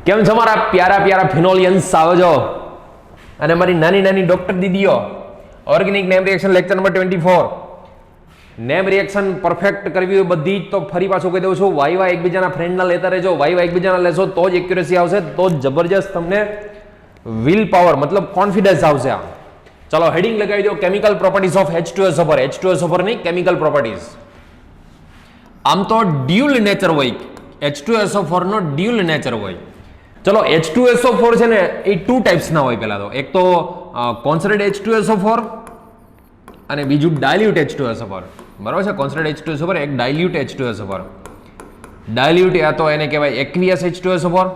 કેમ છો મારા પ્યારા પ્યારા ફિનોલિયન્સ આવજો અને મારી નાની નાની ડોક્ટર દીદીઓ organic name reaction lecture number 24 name reaction perfect કરવી હોય બધી જ તો ફરી પાછું કહી દઉં છું વાયવા એકબીજાના ફ્રેન્ડના લેતા રહેજો વાયવા એકબીજાના લેશો તો જ એક્યુરેસી આવશે તો જ જબરજસ્ત તમને વિલ પાવર મતલબ કોન્ફિડન્સ આવશે ચલો હેડિંગ લગાવી દો chemical properties of H2SO4 H2SO4 નહીં કેમિકલ પ્રોપર્ટીઝ આમ તો ડ્યુઅલ નેચર હોય H2SO4 નો ડ્યુઅલ નેચર હોય ચલો H2SO4 છે ને એ ટુ ટાઈપ્સના હોય પહેલા તો એક તો કોન્સન્ટ્રેટ H2SO4 અને બીજું ડાયલ્યુટ H2SO4 બરાબર છે કોન્સન્ટ્રેટ H2SO4 એક ડાયલ્યુટ H2SO4 ડાયલ્યુટ યા તો એને કહેવાય એક્વિયસ H2SO4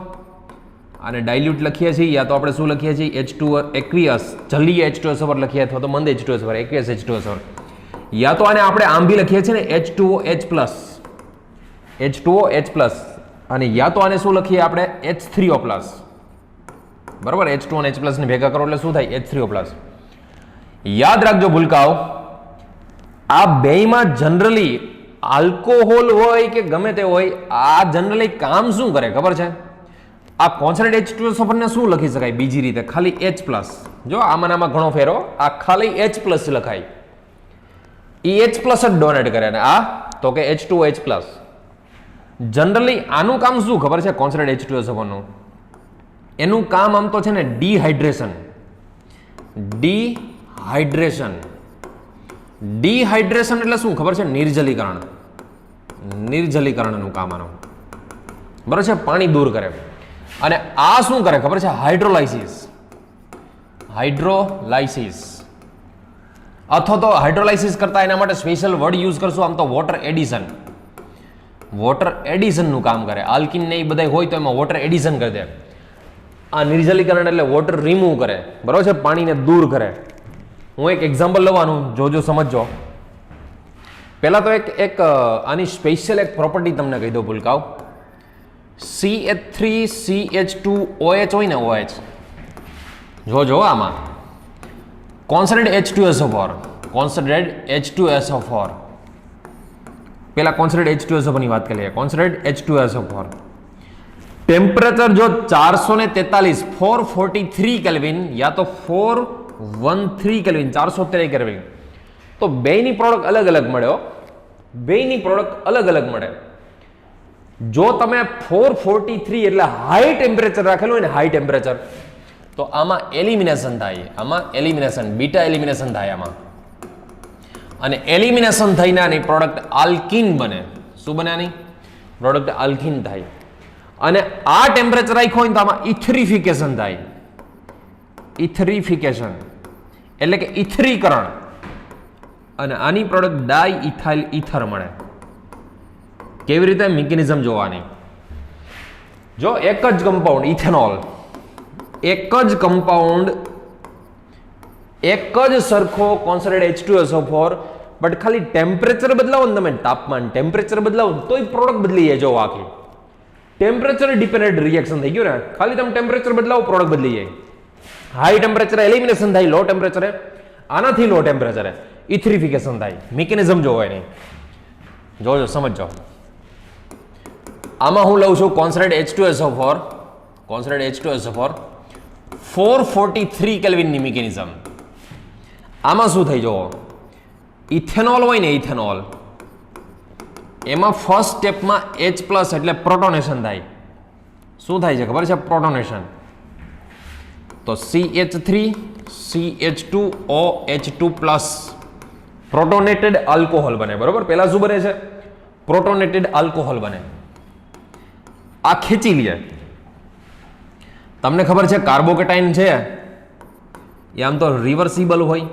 અને ડાયલ્યુટ લખીએ છીએ યા તો આપણે શું લખીએ છીએ H2 એક્વિયસ જલીય H2SO4 લખીએ અથવા તો મંદ H2SO4 એક્વિયસ H2SO4 યા તો આને આપણે આમ બી લખીએ છીએ ને H2OH+ H2OH+ અને યા તો આને શું લખીએ આપણે H3O+. બરાબર H2 અને H+ ને ભેગા કરો એટલે શું થાય H3O+. યાદ રાખજો ભૂલકાઓ આ બેયમાં જનરલી આલ્કોહોલ હોય કે ગમે તે હોય આ જનરલી કામ શું કરે ખબર છે આ કોન્સન્ટ્રેટ H2SO4 ને શું લખી શકાય બીજી રીતે ખાલી H+. જો આમાં ઘણો ફેરો આ ખાલી H+ લખાય એ H+ જ ડોનેટ કરે અને આ તો કે H2OH+. જનરલી આનું કામ શું ખબર છે કોન્સન્ટ્રેટ H2SO4 નું એનું કામ આમ તો છે ને ડિહાઇડ્રેશન એટલે શું ખબર છે નિર્જલીકરણનું કામ આનું બરાબર છે પાણી દૂર કરે અને આ શું કરે ખબર છે હાઇડ્રોલાઇસિસ અથવા તો હાઇડ્રોલાઇસિસ કરતા એના માટે સ્પેશિયલ વર્ડ યુઝ કરશું આમ તો વોટર એડિશન નું કામ કરે આલ્કિન ને એ બધા હોય તો એમાં વોટર એડિશન કરી દે આ નિર્જલીકરણ એટલે વોટર રિમૂવ કરે બરાબર છે પાણીને દૂર કરે હું એક એક્ઝામ્પલ લેવાનું જોજો સમજજો પહેલા તો એક આની સ્પેશિયલ એક પ્રોપર્ટી તમને કહી દો ભૂલકાવ CH3CH2OH હોય ને OH જોજો આમાં કોન્સન્ટ્રેટ H2SO4 પેલા કોન્સન્ટ્રેટ H2SO4 ની વાત કરીએ કોન્સન્ટ્રેટ H2SO4 ટેમ્પરેચર જો 443 કેલ્વિન યા તો 413 કેલ્વિન 413 કેલ્વિન તો બેયની પ્રોડક્ટ અલગ મળે જો તમે 443 એટલે હાઈ ટેમ્પરેચર રાખેલું હોય ને હાઈ ટેમ્પરેચર તો આમાં એલિમિનેશન બીટા એલિમિનેશન થાય આમાં અને એલિમિનેશન થઈને આની પ્રોડક્ટ આલ્કીન બને શું બને આની પ્રોડક્ટ આલ્કીન થાય અને આ ટેમ્પરેચર રાખ્યું હોય તો આમાં ઇથરિફિકેશન થાય એટલે કે ઇથરીકરણ અને આની પ્રોડક્ટ ડાઇઇથાઇલ ઇથર મળે કેવી રીતે મિકેનિઝમ જોવાની જો એક જ કમ્પાઉન્ડ ઇથેનોલ એક જ સરખો કોન્સન્ટ્રેટ H2SO4 બટ ખાલી ટેમ્પરેચર બદલાવો ને તમે તાપમાન ટેમ્પરેચર બદલાવો તોય પ્રોડક્ટ બદલી જાય જો આખી ટેમ્પરેચર ડિપેન્ડન્ટ રિએક્શન થઈ ગયું ને ખાલી તમે ટેમ્પરેચર બદલાવો પ્રોડક્ટ બદલી જાય હાઈ ટેમ્પરેચરે એલિમિનેશન થાય લો ટેમ્પરેચરે આનાથી લો ટેમ્પરેચરે ઇથરિફિકેશન થાય મિકેનિઝમ જોવો એની જોજો સમજો આમાં હું લઉં છું કોન્સન્ટ્રેટ H2SO4 443 કેલ્વિનની મિકેનિઝમ આમાં શું થઈ જુઓ ઇથેનોલ હોય ને ઇથેનોલ એમાં ફર્સ્ટ સ્ટેપમાં H+ એટલે પ્રોટોનેશન થાય શું થાય છે ખબર છે પ્રોટોનેશન તો CH3CH2OH2+ પ્રોટોનેટેડ આલ્કોહોલ બને બરોબર પહેલા શું બને છે પ્રોટોનેટેડ આલ્કોહોલ બને આ ખેંચી લે તમને ખબર છે કાર્બોકેટાઇન છે એ આમ તો રિવર્સિબલ હોય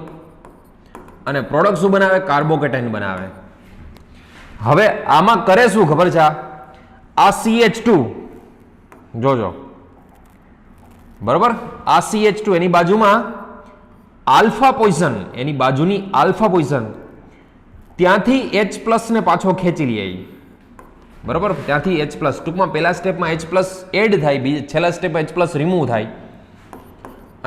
અને પ્રોડક્ટ શું બનાવે કાર્બોકેટાઇન બનાવે હવે આમાં કરે શું ખબર છે આ CH2 જોજો બરોબર આ CH2 એની બાજુમાં આલ્ફા પોઝિશન ત્યાંથી H+ ને પાછો ખેંચી લે બરોબર ત્યાંથી H+ ટૂંકમાં પહેલા સ્ટેપમાં H+ એડ થાય બીજા છેલ્લા સ્ટેપમાં H+ રિમૂવ થાય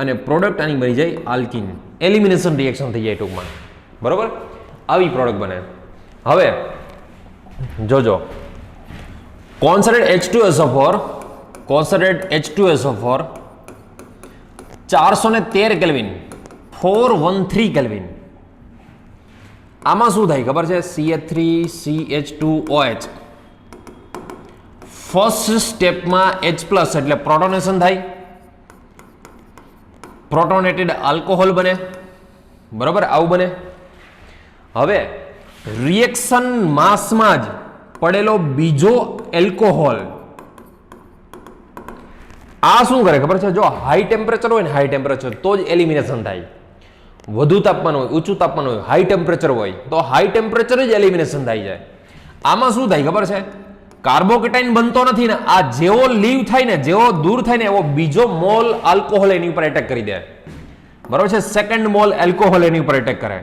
અને પ્રોડક્ટ આની બની જાય આલ્કીન એલિમિનેશન રિએક્શન થઈ જાય ટૂંકમાં બરોબર આવી પ્રોડક્ટ બને હવે જોજો concentrate H2SO4 concentrate H2SO4 413 kelvin 413 kelvin. આમાં શું થાય ખબર છે? CH3CH2OH. ફર્સ્ટ સ્ટેપમાં H+ એટલે પ્રોટોનેશન થાય, પ્રોટોનેટેડ આલ્કોહોલ બને, બરોબર, આવું બને. હવે રિએક્શન માસમાં જ પડેલો બીજો એલ્કોહોલ આ શું કરે ખબર છે? જો હાઈ ટેમ્પરેચર હોય ને, હાઈ ટેમ્પરેચર તો જ એલિમિનેશન થાય. વધુ તાપમાન હોય, ઊંચું તાપમાન હોય, હાઈ ટેમ્પરેચર હોય તો હાઈ ટેમ્પરેચર જ એલિમિનેશન થઈ જાય. આમાં શું થાય ખબર છે? કાર્બોકેટાઇન બનતો નથી ને, આ જેવો લીવ થાય ને, જેવો દૂર થાય ને, એવો બીજો મોલ આલ્કોહોલ એની ઉપર એટેક કરી દે, બરોબર છે? સેકન્ડ મોલ આલ્કોહોલ એની ઉપર એટેક કરે,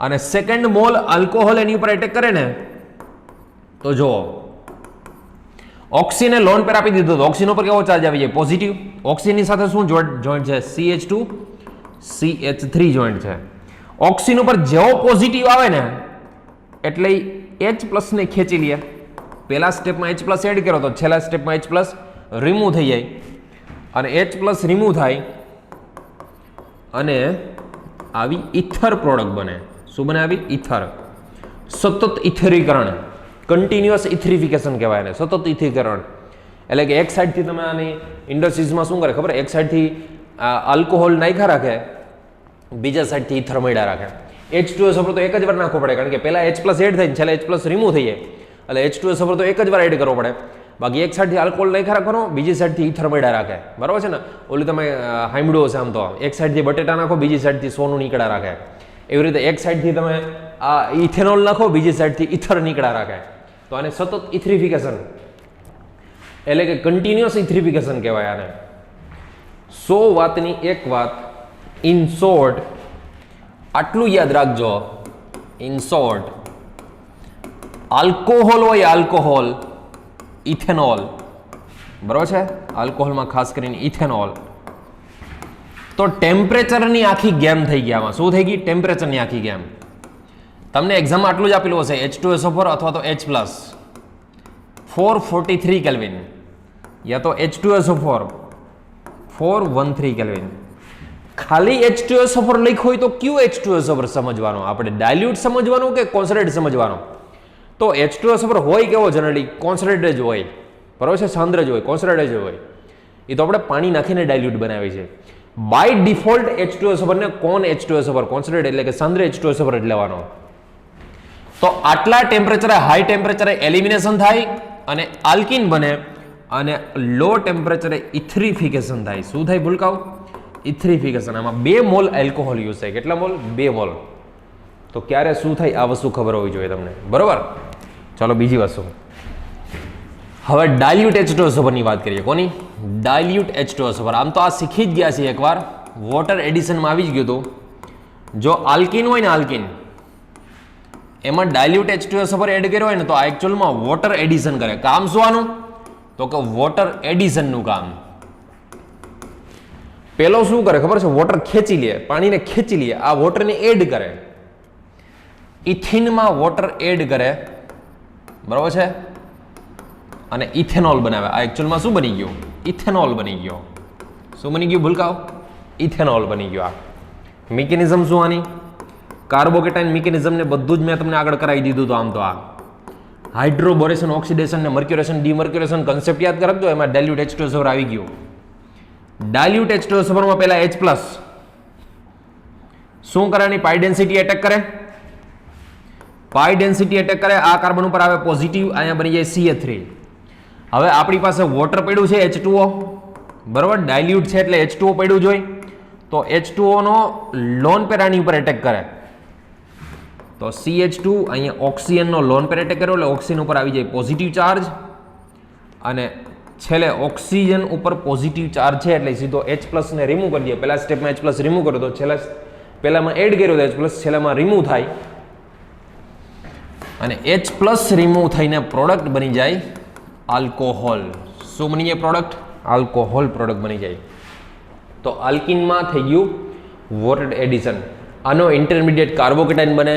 અને સેકન્ડ મોલ આલ્કોહોલ એની ઉપર એટેક કરે ને તો જો ઓક્સીને લોન પેર આપી દીધો તો ઓક્સીન ઉપર કેવો ચાર્જ આવી જાય? પોઝિટિવ. ઓક્સીનની સાથે શું જોઈન્ટ છે? CH2CH3 જોઈન્ટ છે. ઓક્સીન ઉપર જેવો પોઝિટિવ આવે ને એટલે H+ ને ખેંચી લે. પહેલા સ્ટેપમાં H+ એડ કર્યો તો છેલ્લા સ્ટેપમાં H+ રિમૂવ થઈ જાય, અને H+ રિમૂવ થાય અને આવી ઇથર પ્રોડક્ટ બને. શું બને? આવી ઇથર. સતત ઇથરીકરણ, કન્ટિન્યુઅસ ઇથરિફિકેશન કહેવાય ને, સતત ઇથરીકરણ. એટલે કે એક સાઈડથી તમે આની ઇન્ડસ્ટ્રીઝમાં શું કરે ખબર? એક સાઈડથી આલ્કોહોલ નાખ્યા રાખે, બીજા સાઈડથી ઇથર મળ્યા રાખે. H2SO4 તો એક જ વાર નાખવો પડે, કારણ કે પહેલા H+ એડ થાય ને છેલ્લા H+ રિમૂવ થઈ જાય, એટલે H2SO4 તો એક જ વાર એડ કરવો પડે. બાકી એક સાઈડથી આલ્કોહોલ નાખ્યા રાખવાનો, બીજી સાઈડથી ઇથર મળ્યા રાખે, બરાબર છે ને? ઓલું તમે સાંભળ્યું હશે આમ તો, એક સાઈડથી બટેટા નાખો, બીજી સાઈડથી સોનું નીકળ્યા રાખે. એવી રીતે એક સાઈડથી તમે આ ઇથેનોલ નાખો, બીજી સાઈડથી ઇથર નીકળ્યા રાખે. તો આને સતત ઇથરિફિકેશન એટલે કે કન્ટિન્યુઅસ ઇથરિફિકેશન કહેવાય આને. 100 વાતની એક વાત, ઇન શોર્ટ આટલું યાદ રાખજો. ઇન શોર્ટ આલ્કોહોલ હોય, આલ્કોહોલ, ઇથેનોલ, બરોબર છે? આલ્કોહોલમાં ખાસ કરીને ઇથેનોલ. તો ટેમ્પરેચરની આખી ગેમ થઈ ગઈ. આમાં શું થઈ ગઈ? ટેમ્પરેચરની આખી ગેમ. તમને એક્ઝામમાં આટલું જ આપેલું હશે, H2SO4 અથવા તો H+, 443 કેલ્વિન, યા તો H2SO4 413 કેલ્વિન. ખાલી H2SO4 લખ્યું હોય તો કયું H2SO4 સમજવાનો? આપણે ડાયલ્યુટ સમજવાનું કે કોન્સન્ટ્રેટ સમજવાનો? તો H2SO4 હોય કેવો? જનરલી કોન્સન્ટ્રેટ જ હોય, બરોબર છે? સાંદ્ર જ હોય, કોન્સન્ટ્રેટ જ હોય. એ તો આપણે પાણી નાખીને ડાયલ્યુટ બનાવી છે. બાય ડિફોલ્ટ H2SO4 ને કોન H2SO4, કોન્સન્ટ્રેટ એટલે કે સાંદ્ર H2SO4 જ લેવાનો. તો આટલા ટેમ્પરેચરે, હાઈ ટેમ્પરેચરે એલિમિનેશન થાય અને આલ્કિન બને, અને લો ટેમ્પરેચરે ઇથરિફિકેશન થાય. શું થાય ભૂલકાઓ? ઇથરિફિકેશન. આમાં 2 મોલ આલ્કોહોલ યુઝ થાય. કેટલા મોલ? 2 મોલ. તો ક્યારે શું થાય આ વસ્તુ ખબર હોવી જોઈએ તમને, બરોબર? ચાલો બીજી વસ્તુ, હવે ડાયલ્યુટ H2SO4 ની વાત કરીએ. કોની? Dilute H2SO4. આમ તો આ શીખી જ ગયા છે એકવાર, વોટર એડિશનમાં આવી જ ગયું હતું. જો આલ્કિન હોય ને, આલ્કિન, એમાં ડાયલ્યુટ H2SO4 એડ કર્યો હોય ને તો આ એકચ્યુઅલમાં વોટર એડિશન કરે. કામ શું આનું? તો કે વોટર એડિશનનું કામ. પેલો શું કરે ખબર છે? વોટર ખેંચી લે, પાણીને ખેંચી લે, આ વોટરને એડ કરે. ઇથિનમાં વોટર એડ કરે, બરાબર છે? અને ઇથેનોલ બનાવે. આ એકચ્યુઅલમાં શું બની ગયું? ઇથેનોલ બની ગયો. શું બની ગયું ભૂલકાઓ? ઇથેનોલ બની ગયો. આ મિકેનિઝમ શું આની? કાર્બોકેટાઇન મિકેનિઝમને બધું જ મેં તમને આગળ કરાવી દીધું. તો આમ તો આ હાઇડ્રોબોરેશન, ઓક્સિડેશન ને મર્ક્યુરેશન, ડીમર્ક્યુરેશન કન્સેપ્ટ યાદ રાખજો. એમાં ડાયલ્યુટ H2SO4 આવી ગયું. ડાયલ્યુટ H2SO4 માં પહેલા H+. શું કરે? એની પાઈ ડેન્સિટી એટેક કરે. પાઈ ડેન્સિટી એટેક કરે, આ કાર્બન ઉપર આવે પોઝિટિવ, અહીંયા બની જાય CH3. હવે આપણી પાસે વોટર પડ્યું છે, H2O, બરાબર? ડાયલ્યુટ છે એટલે H2O પડ્યું જોઈએ. તો H2O નો લોન પેર આની ઉપર એટેક કરે. તો CH2 અહીંયા ઓક્સિજનનો લોન પેર એટેક કર્યો એટલે ઓક્સિજન ઉપર આવી જાય પોઝિટિવ ચાર્જ, અને છેલ્લે ઓક્સિજન ઉપર પોઝિટિવ ચાર્જ છે એટલે સીધો H+ ને રિમૂવ કરી દે. પહેલા સ્ટેપમાં H+ રિમૂવ કર્યો તો છેલ્લા પહેલામાં એડ કર્યો તો H+, છેલ્લામાં રિમૂવ થાય, અને H+ રિમૂવ થઈને પ્રોડક્ટ બની જાય આલ્કોહોલ. શું બની જાય પ્રોડક્ટ? આલ્કોહોલ પ્રોડક્ટ બની જાય. તો આલ્કિનમાં થઈ ગયું વોટર એડિશન. આનો ઇન્ટરમીડિયેટ કાર્બોકેટાઇન બને.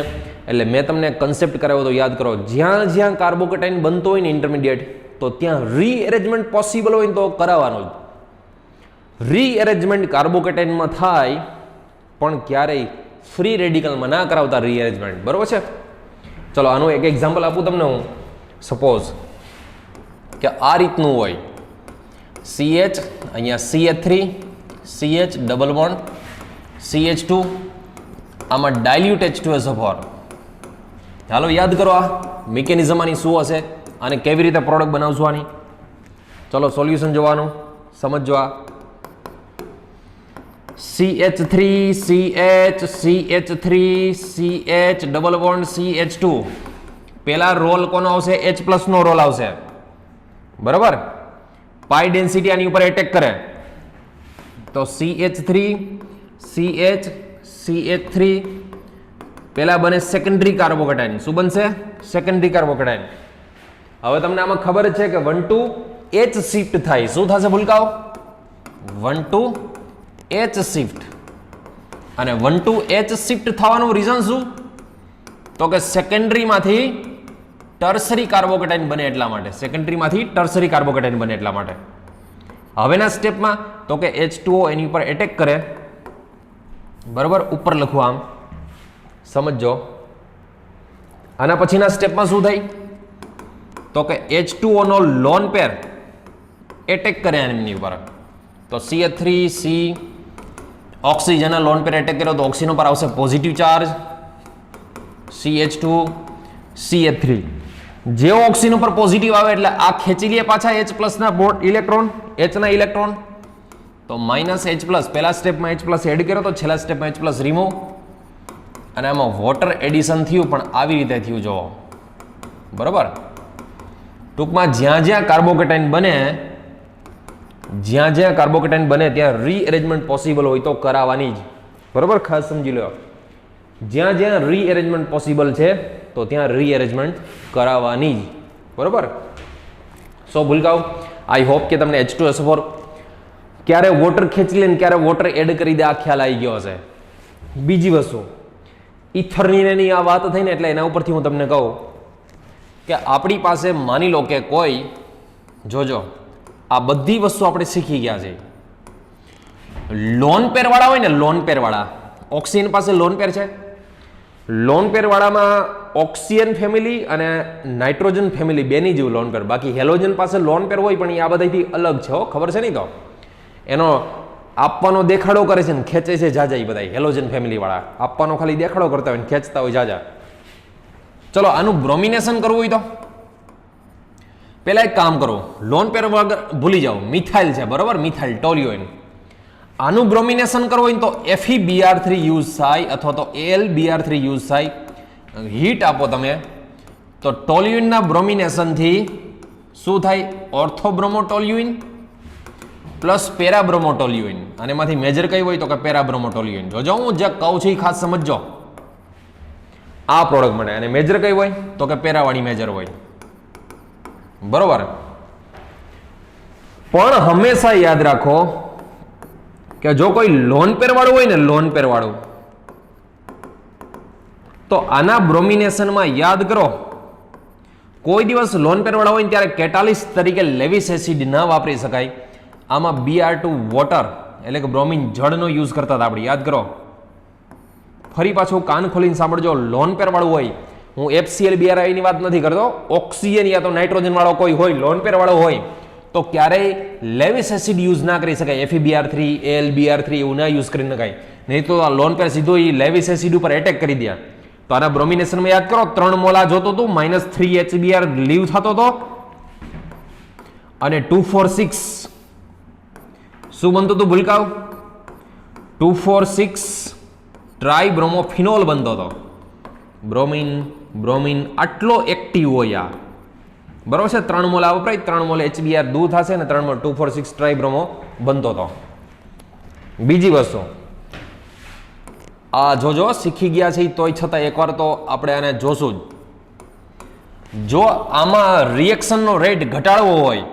એટલે મેં તમને કન્સેપ્ટ કરાવ્યો તો યાદ કરો, જ્યાં જ્યાં કાર્બોકેટાઇન બનતો હોય ને ઇન્ટરમીડિયેટ, તો ત્યાં રીએરેન્જમેન્ટ પોસિબલ હોય તો કરાવવાનું જ. રીએરેન્જમેન્ટ કાર્બોકેટાઇનમાં થાય પણ ક્યારેય ફ્રી રેડિકલમાં ના કરાવતા રીએરેન્જમેન્ટ. બરોબર છે? ચલો આનું એક એક્ઝામ્પલ આપું તમને હું. સપોઝ કે આ રીતનું હોય CH, અહીંયા CH3 CH double bond CH2, આમાં ડાયલ્યુટ H2SO4. ચાલો યાદ કરો આ મિકેનિઝમ આની શું હશે અને કેવી રીતે પ્રોડક્ટ બનાવશું આની. ચલો સોલ્યુશન જોવાનું, સમજો. આ CH3 CH CH3 CH double bond CH2. પેલા રોલ કોનો આવશે? H+ નો રોલ આવશે. બરાબર? પાઈ ડેન્સિટી આની ઉપર એટેક કરે તો CH3 CH CH3 પેલા બને સેકન્ડરી કાર્બોકેટાઇન. શું બનશે? સેકન્ડરી કાર્બોકેટાઇન. હવે તમને આમાં ખબર જ છે કે 1 2 H શિફ્ટ થાય. શું થશે ભૂલકાઓ? 1 2 H શિફ્ટ. અને 1 2 H શિફ્ટ થવાનું રીઝન શું? તો કે સેકન્ડરીમાંથી ટર્સરી કાર્બોકેટાઇન બને એટલા માટે. સેકન્ડરીમાંથી ટર્સરી કાર્બોકેટાઇન બને એટલા માટે. હવેના સ્ટેપમાં તો કે H2O એની ઉપર એટેક કરે. બરાબર? ઉપર લખું આમ, સમજો. આના પછીના સ્ટેપમાં શું થાય? તો કે H2O નો લોન પેર એટેક કરે એમની ઉપર. તો CH3C ઓક્સિજનના લોન પેર એટેક કર્યો તો ઓક્સિજન પર આવશે પોઝિટિવ ચાર્જ. CH2 CH3 જે ઓક્સિજન ઉપર પોઝિટિવ આવે એટલે આ ખેંચી લે પાછા H+ ના બોન્ડ ઇલેક્ટ્રોન, H ના ઇલેક્ટ્રોન. તો -H+, પહેલા સ્ટેપમાં H+ એડ કર્યો તો છેલ્લા સ્ટેપમાં H+ રિમૂવ. અને આમાં વોટર એડિશન થયું પણ આવી રીતે થયું જો. બરોબર? ટૂંકમાં જ્યાં જ્યાં કાર્બોકેટાઇન બને ત્યાં રીએરેન્જમેન્ટ પોસિબલ હોય તો કરાવવાની જ. બરોબર? ખાસ સમજી લો. જ્યાં જ્યાં રીએરેન્જમેન્ટ પોસિબલ છે તો ત્યાં રીએરેન્જમેન્ટ કરાવવાની જ. બરોબર? સો ભૂલકાઓ, આઈ હોપ કે તમને H2SO4 ક્યારે વોટર ખેંચી લે ને ક્યારે વોટર એડ કરી દે આ ખ્યાલ આવી ગયો હશે. બીજી વસ્તુ ઇથરની આ વાત થઈ ને એટલે એના ઉપરથી હું તમને કહું કે આપણી પાસે માની લો કે કોઈ, જોજો આ બધી વસ્તુ આપણે શીખી ગયા છે. લોન પેરવાળા હોય ને, લોન પેરવાળા, ઓક્સિજન પાસે લોન પેર છે. લોન પેરવાળામાં ઓક્સિજન ફેમિલી અને નાઇટ્રોજન ફેમિલી બેની જેવું લોન પેર. બાકી હેલોજન પાસે લોન પેર હોય પણ એ આ બધાથી અલગ છે. ખબર છે નહીં? તો એનો આપવાનો દેખાડો કરે છે ને ખેંચે છે જાજા. એ બધા હેલોજન ફેમિલી વાળા આપવાનો ખાલી દેખાડો કરતા હોય ને ખેંચતા હોય જાજા. ચલો આનું બ્રોમિનેશન કરવું હોય તો પેલા એક કામ કરો, લોન પેર વગર ભૂલી જાઓ. મિથાઇલ છે, બરોબર? Methyl toluene. આનું બ્રોમિનેશન કરવું હોય તો FeBr3 યુઝ થાય અથવા તો AlBr3 યુઝ થાય. હીટ આપો તમે તો ટોલ્યુઇનના બ્રોમિનેશનથી શું થાય? ઓર્થોબ્રોમોટોલ્યુઇન પ્લસ પેરાબ્રોમોટોલ્યુઇન. અને એમાંથી મેજર કઈ હોય તો કે પેરાબ્રોમોટોલ્યુઇન. જોજો હું જે કહું છું એ ખાસ સમજો આ પ્રોડક્ટ માટે. અને મેજર કઈ હોય તો કે પેરાવાળી મેજર હોય. બરોબર? પણ હંમેશા યાદ રાખો કે જો કોઈ લોન પેર વાળું હોય ને, લોન પેર વાળું, તો આના બ્રોમિનેશનમાં યાદ કરો કોઈ દિવસ લોન પેર વાળા હોય ને ત્યારે કેટાલિસ્ટ તરીકે લેવિસ એસિડ ના વાપરી શકાય. આમાં Br2 વોટર એટલે કે બ્રોમિન જળનો યુઝ કરતા હતા આપણે. યાદ કરો. ફરી પાછું કાન ખોલીને સાંભળજો. લોન પેર વાળું હોય, હું FCl ની વાત નથી કરતો, ઓક્સિજન યા તો નાઇટ્રોજન વાળો કોઈ હોય, લોન પેર વાળો હોય તો ક્યારેય લેવિસ એસિડ યુઝ ના કરી શકાય. FeBr3 AlBr3 એવું ના યુઝ કરી શકાય. નહીં તો આ લોન પેર સીધો એ લેવિસ એસિડ ઉપર એટેક કરી દે. તો આના બ્રોમિનેશનમાં યાદ કરો 3 મોલા જોતો હતું, -3 HBr લીવ થતો હતો અને 246 શું બનતું હતું ભૂલકાવ? 246 ટ્રાઇબ્રોમોફિનોલ બનતો હતો. બ્રોમિન આટલો એક્ટિવ હોય આ. બરોબર છે? 3 મોલ વપરાય, 3 મોલ HBr દૂર થશે અને 3 મોલ 246 ટ્રાઇબ્રોમો બનતો હતો. બીજી વસ્તુ આ જોજો, શીખી ગયા છે તોય છતાં એકવાર તો આપણે આને જોશું જ. જો આમાં રિએક્શનનો રેટ ઘટાડવો હોય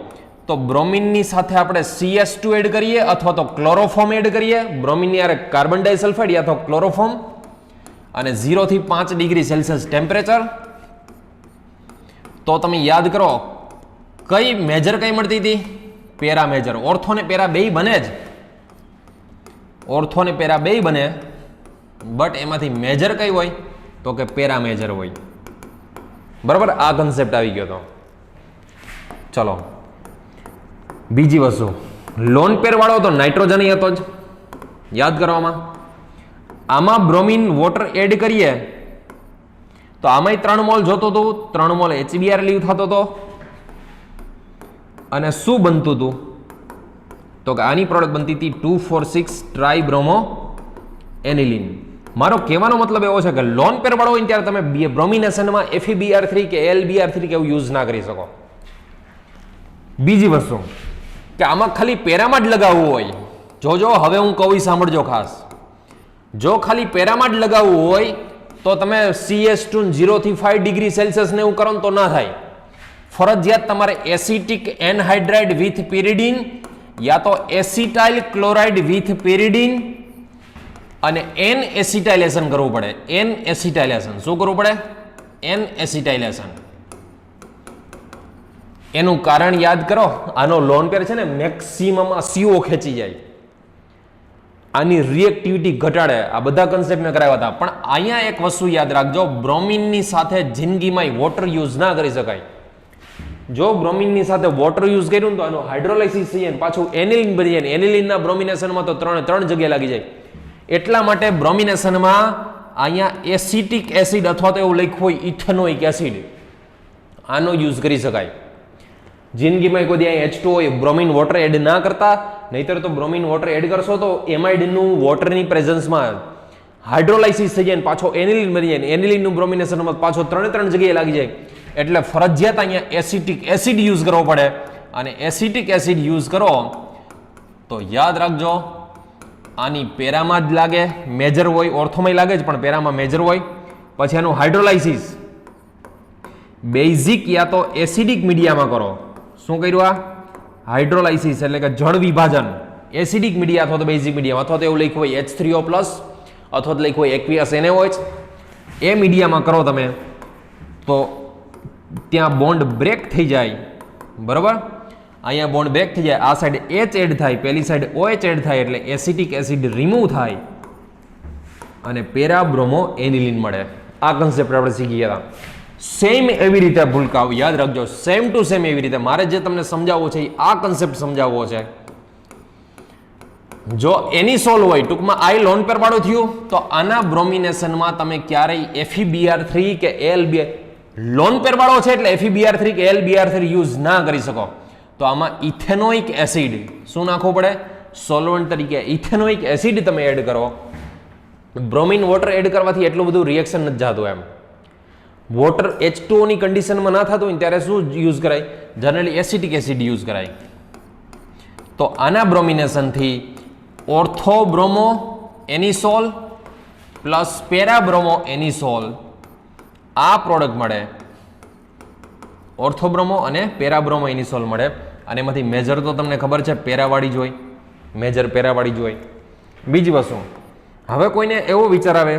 તો બ્રોમિનની સાથે આપણે CS2 એડ કરીએ અથવા તો ક્લોરોફોર્મ એડ કરીએ. બ્રોમિનની યારે કાર્બન ડાઇસલ્ફાઇડ યા તો ક્લોરોફોર્મ. અને 0 થી 5 ડિગ્રી સેલ્સિયસ ટેમ્પરેચર. તો તમે યાદ કરો કઈ મેજર કઈ મળતી હતી? Para major. ઓર્થો ને પેરા બેય બને જ, ઓર્થો ને પેરા બેય બને, બટ એમાંથી મેજર કઈ હોય? તો કે પેરા મેજર હોય. બરાબર, આ કન્સેપ્ટ આવી ગયો તો. ચલો બીજી વસ્તુ, લોન પેર વાળો તો નાઇટ્રોજન હતો જ, યાદ કરવામાં. આમાં બ્રોમિન વોટર એડ કરીએ તો આમાંય 3 મોલ જોતો હતું, 3 મોલ HBr લીવ થતો હતો, અને શું બનતું હતું? તો કે આની પ્રોડક્ટ બનતી હતી 2,4,6 ટ્રાઇબ્રોમો એનિલિન. મારો કહેવાનો મતલબ એવો છે કે લોન પેર વાળો હોય ત્યારે તમે બ્રોમિનેશનમાં FeBr3 કે LBr3 કે એવું યુઝ ના કરી શકો. બીજી વસ્તુ કે આમાં ખાલી પેરામાં જ લગાવવું હોય, જોજો હવે હું કહું સાંભળજો ખાસ, જો ખાલી પેરામાં જ લગાવવું હોય તો તમે CS2 0 થી 5 ડિગ્રી સેલ્સિયસ ને એવું કરો તો ના થાય. ફરજિયાત તમારે એસિટિક એનહાઇડ્રાઇડ વિથ પેરિડીન યા તો એસિટાઇલ ક્લોરાઇડ વિથ પેરિડીન અને એન એસિટાઇલેશન કરવું પડે. એન એસિટાઇલેશન શું કરવું પડે? એન એસિટાઇલેશન. એનું કારણ યાદ કરો, આનો લોન પેર છે ને મેક્સિમમ CO ખેંચી જાય, આની રિએક્ટિવિટી ઘટાડે. આ બધા કન્સેપ્ટ મેં કરાવ્યા હતા. પણ અહીંયા એક વસ્તુ યાદ રાખજો, બ્રોમિનની સાથે જિંદગીમાં વોટર યુઝ ના કરી શકાય. જો બ્રોમિનની સાથે વોટર યુઝ કર્યું ને તો આનો હાઇડ્રોલાઇસિસ થઈ જાય, પાછું એનિલિન બની જાય. એનિલિનના બ્રોમિનેશનમાં તો ત્રણ જગ્યાએ લાગી જાય. એટલા માટે બ્રોમિનેશનમાં અહીંયા એસિટિક એસિડ અથવા તો એવું લખ્યું હોય ઇથેનોઇક એસિડ, આનો યુઝ કરી શકાય. જિંદગીમાં કોઈ અહીંયા H2 હોય, બ્રોમિન વોટર એડ ના કરતા, નહીતર તો બ્રોમિન વોટર એડ કરશો તો એમાઇડનું વોટરની પ્રેઝન્સમાં હાઇડ્રોલાઇસિસ થઈ જાય, પાછો એનિલિન બની જાય. એનિલિનનું બ્રોમિનેશનમાં પાછો 3 જગ્યાએ લાગી જાય. એટલે ફરજિયાત અહીંયા એસિટિક એસિડ યુઝ કરવો પડે, અને એસિટિક એસિડ યુઝ કરો તો યાદ રાખજો આની પેરામાં જ લાગે, મેજર હોય. ઓર્થોમાં લાગે જ પણ પેરામાં મેજર હોય. પછી આનું હાઇડ્રોલાઇસિસ બેઝિક યા તો એસિડિક મીડિયામાં કરો. શું કર્યું? આ હાઇડ્રોલાઇસિસ એટલે કે જળ વિભાજન એસિડિક મીડિયા અથવા તો બેઝિક મીડિયામાં, અથવા તો એવું લખ્યું હોય H3O+, અથવા તો લખ્યું હોય એક્વિયસ NaOH, એ મીડિયામાં કરો તમે તો ત્યાં બોન્ડ બ્રેક થઈ જાય. બરાબર, અહીંયા બોન્ડ બ્રેક થઈ જાય, આ સાઈડ H એડ થાય, પેલી સાઈડ OH એડ થાય, એટલે એસિટિક એસિડ રિમૂવ થાય અને પેરાબ્રોમો એનિલિન મળે. આ કન્સેપ્ટ આપણે શીખી ગયા હતા. સેમ એવી રીતે ભૂલકાઓ યાદ રાખજો, સેમ ટુ સેમ એવી રીતે મારે જે તમને સમજાવવું છે આ કન્સેપ્ટ સમજાવવો છે. જો એનિસોલ હોય, ટૂંકમાં આઈ લોન પેર વાળું થયું, તો આના બ્રોમિનેશનમાં તમે ક્યારેય FeBr3 કે LBr લોન પેર વાળો છે એટલે FeBr3 કે LBr3 યુઝ ના કરી શકો. તો આમાં ઇથેનોઇક એસિડ શું નાખવું પડે? સોલ્વન્ટ તરીકે ઇથેનોઇક એસિડ તમે એડ કરો. બ્રોમિન વોટર એડ કરવાથી એટલું બધું રિએક્શન નથી જતું. એમ વોટર H2O ની કન્ડિશનમાં ના થતું હોય ત્યારે શું યુઝ કરાય? જનરલી એસિટિક એસિડ યુઝ કરાય. તો આના બ્રોમિનેશનથી ઓર્થોબ્રોમો એનિસોલ પ્લસ પેરાબ્રોમો એનિસોલ આ પ્રોડક્ટ મળે. ઓર્થોબ્રોમો અને પેરાબ્રોમો એનિસોલ મળે. અને એમાંથી મેજર તો તમને ખબર છે પેરાવાળી જ હોય, મેજર પેરાવાળી જ હોય. બીજી વસ્તુ, હવે કોઈને એવો વિચાર આવે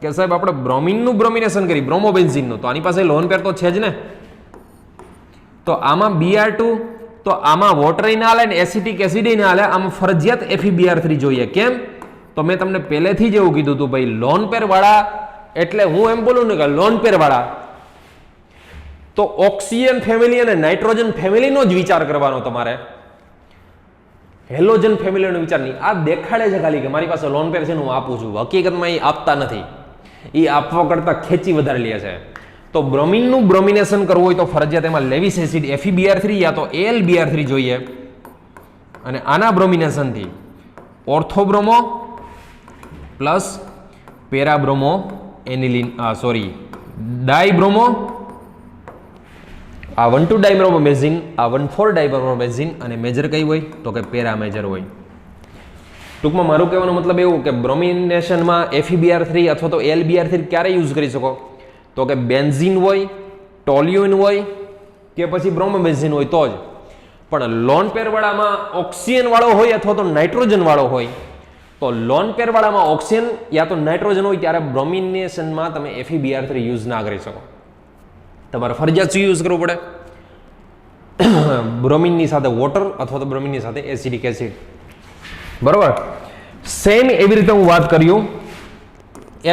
કે સાહેબ આપણે બ્રોમિનનું બ્રોમિનેશન કરી, બ્રોમોબેન્ઝીનનું, તો આની પાસે લોન પેર તો છે જ ને, તો આમાં Br2, તો આમાં વોટર ના હાલે ને એસિટિક એસિડ ના હાલે, આમાં ફરજિયાત FeBr3 જોઈએ. કેમ? તો મેં તમને પહેલેથી જ એવું કીધું હતું ભાઈ, લોન પેર વાળા એટલે હું એમ બોલું ને કે લોન પેર વાળા તો ઓક્સિજન ફેમિલી અને નાઇટ્રોજન ફેમિલીનો જ વિચાર કરવાનો તમારે, હેલોજન ફેમિલીનો વિચાર નહીં. આ દેખાડે છે ખાલી કે મારી પાસે લોન પેર છે ને હું આપું છું, હકીકતમાં એ આપતા નથી, એ આપવા કરતા ખેંચી વધારે લે છે. તો બ્રોમિનનું બ્રોમિનેશન કરવું હોય તો ફરજિયાત એમાં લેવિસ એસિડ FeBr3 યા તો LBr3 જોઈએ. અને આના બ્રોમિનેશનથી ઓર્થોબ્રોમો પ્લસ પેરાબ્રોમો એનિલિન ડાયબ્રોમો, આ 1,2 ડાયબ્રોમોબેન્ઝીન, આ 1,4 ડાયબ્રોમોબેન્ઝીન, અને મેજર કઈ હોય તો કે પેરા મેજર હોય. ટૂંકમાં મારું કહેવાનો મતલબ એવું કે બ્રોમિનેશનમાં FeBr3 અથવા તો LBr3 ક્યારે યુઝ કરી શકો? તો કે બેન્ઝીન હોય, ટોલ્યુઇન હોય કે પછી બ્રોમોબેન્ઝીન હોય તો જ. પણ લોન પેર વાળામાં ઓક્સિજન વાળો હોય અથવા તો નાઇટ્રોજન વાળો હોય, તો લોન પેર વાળામાં ઓક્સિજન યા તો નાઇટ્રોજન હોય ત્યારે બ્રોમિનેશનમાં તમે FeBr3 યુઝ ના કરી શકો. તમારે ફરજિયાત શું યુઝ કરવું પડે? બ્રોમિનની સાથે વોટર અથવા તો બ્રોમિનની સાથે એસિડિક એસિડ. બરોબર. સેમ એવી રીતે હું વાત કર્યું,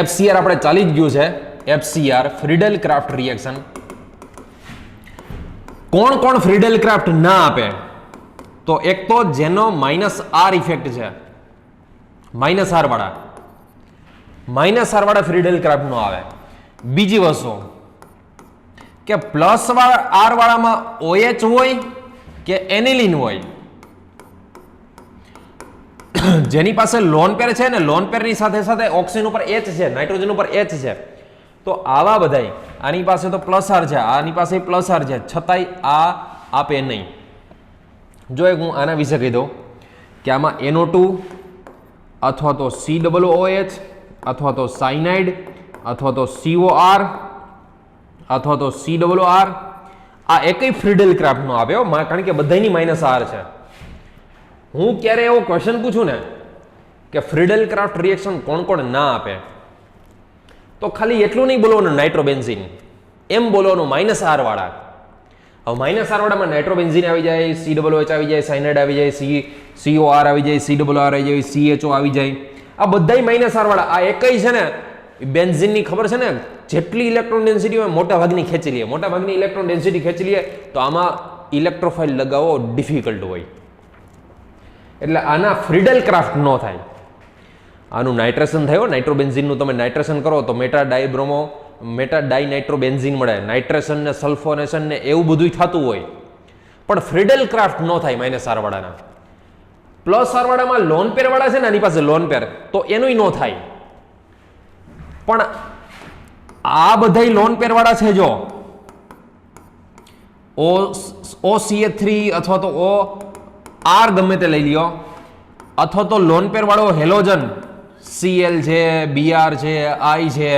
FCR આપણે ચાલી જ ગયું છે. FCR Friedel craft reaction. કોણ કોણ ફ્રીડલ ક્રાફ્ટ ના આપે? તો એક તો જેનો -R ઇફેક્ટ છે, -R વાળા ફ્રીડલ ક્રાફ્ટ નો આવે. બીજી વસ્તુ કે +R વાળામાં OH હોય કે એનિલિન હોય, જેની પાસે લોન પેર છે ને લોન પેરની સાથે સાથે ઓક્સિજન ઉપર H છે, નાઇટ્રોજન ઉપર H છે, તો આવા બધાય આની પાસે તો +R છે, આની પાસે +R છે, છતાંય આ આપે નહીં. જો એક હું આના વિશે કહી દઉં કે આમાં NO2 અથવા તો COOH અથવા તો સાયનાઇડ અથવા તો COR અથવા તો COR આ એકય ફ્રીડલ ક્રાફ્ટ નો આપે, કારણ કે બધાની -R છે. હું ક્યારે એવો ક્વેશ્ચન પૂછું ને કે ફ્રીડલ ક્રાફ્ટ રિએક્શન કોણ કોણ ના આપે, તો ખાલી એટલું નહીં બોલવાનું નાઇટ્રોબેન્ઝીન, એમ બોલવાનું -R વાળા. હવે -R વાળામાં નાઇટ્રોબેન્ઝીન આવી જાય, COOH આવી જાય, સાયનાઇડ આવી જાય, COR આવી જાય, COR આવી જાય, CHO આવી જાય. આ બધાય -R વાળા. આ એકય છે ને બેન્ઝીનની ખબર છે ને, જેટલી ઇલેક્ટ્રોન ડેન્સિટી હોય મોટા ભાગની ખેંચી લઈએ, મોટા ભાગની ઇલેક્ટ્રોન ડેન્સિટી ખેંચી લઈએ, તો આમાં ઇલેક્ટ્રોફાઇલ લગાવવો ડિફિકલ્ટ હોય. એટલે આના ફ્રીડલ ક્રાફ્ટ ન થાય. આનું નાઇટ્રેશન થયો, નાઇટ્રોબેન્ઝીનનું તમે નાઇટ્રેશન કરો તો મેટાડાઇનાઇટ્રોબેન્ઝીન મળે, નાઇટ્રેશન ને સલ્ફોનેશન ને એવું બધું થતું હોય, પણ ફ્રીડલ ક્રાફ્ટ ન થાય -R વાળાના. +R વાળામાં લોન પેર વાળા છે ને, આની પાસે લોન પેર, તો એનું ન થાય. પણ આ બધા લોન પેર વાળા છે, જો OCH3 અથવા તો OR ગમે તે લઈ લ્યો, અથવા તો લોન પેર વાળો હેલોજન Cl છે, Br છે, I છે,